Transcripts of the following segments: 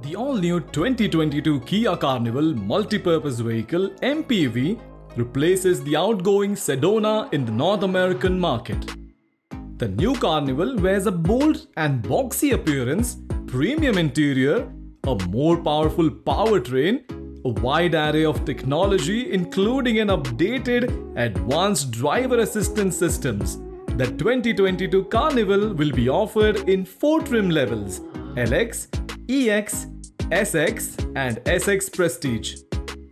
The all-new 2022 Kia Carnival multi-purpose vehicle MPV replaces the outgoing Sedona in the North American market. The new Carnival wears a bold and boxy appearance, premium interior, a more powerful powertrain, a wide array of technology including an updated advanced driver assistance systems. The 2022 Carnival will be offered in 4 trim levels: LX, EX, SX and SX Prestige.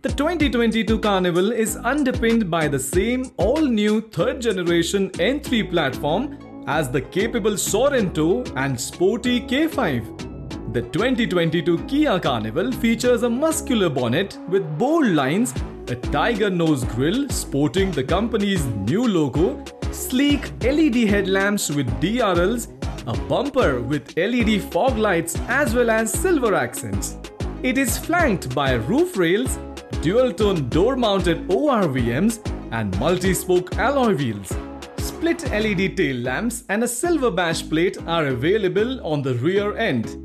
The 2022 Carnival is underpinned by the same all-new third-generation N3 platform as the capable Sorento and sporty K5. The 2022 Kia Carnival features a muscular bonnet with bold lines, a tiger nose grille sporting the company's new logo, sleek LED headlamps with DRLs, a bumper with LED fog lights as well as silver accents. It is flanked by roof rails, dual-tone door-mounted ORVMs and multi-spoke alloy wheels. Split LED tail lamps and a silver bash plate are available on the rear end.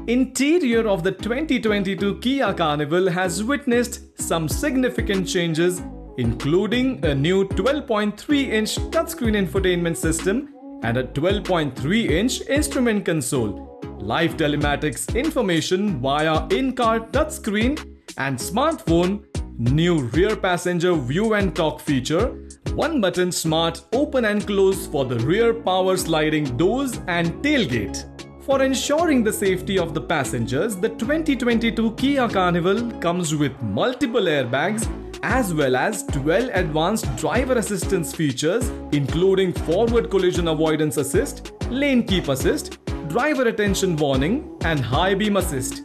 Interior of the 2022 Kia Carnival has witnessed some significant changes, including a new 12.3-inch touchscreen infotainment system and a 12.3-inch instrument console, live telematics information via in-car touchscreen and smartphone, new rear passenger view and talk feature, one-button smart open and close for the rear power sliding doors and tailgate. For ensuring the safety of the passengers, the 2022 Kia Carnival comes with multiple airbags as well as 12 advanced driver assistance features including forward collision avoidance assist, lane keep assist, driver attention warning and high beam assist.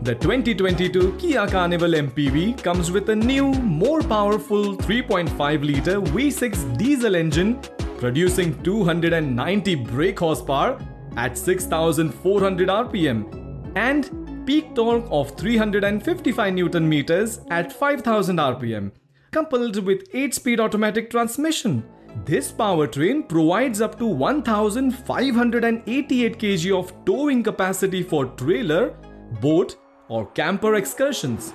The 2022 Kia Carnival MPV comes with a new, more powerful 3.5-litre V6 diesel engine producing 290 brake horsepower at 6,400 RPM and peak torque of 355 Nm at 5,000 RPM, coupled with 8-speed automatic transmission. This powertrain provides up to 1,588 kg of towing capacity for trailer, boat or camper excursions.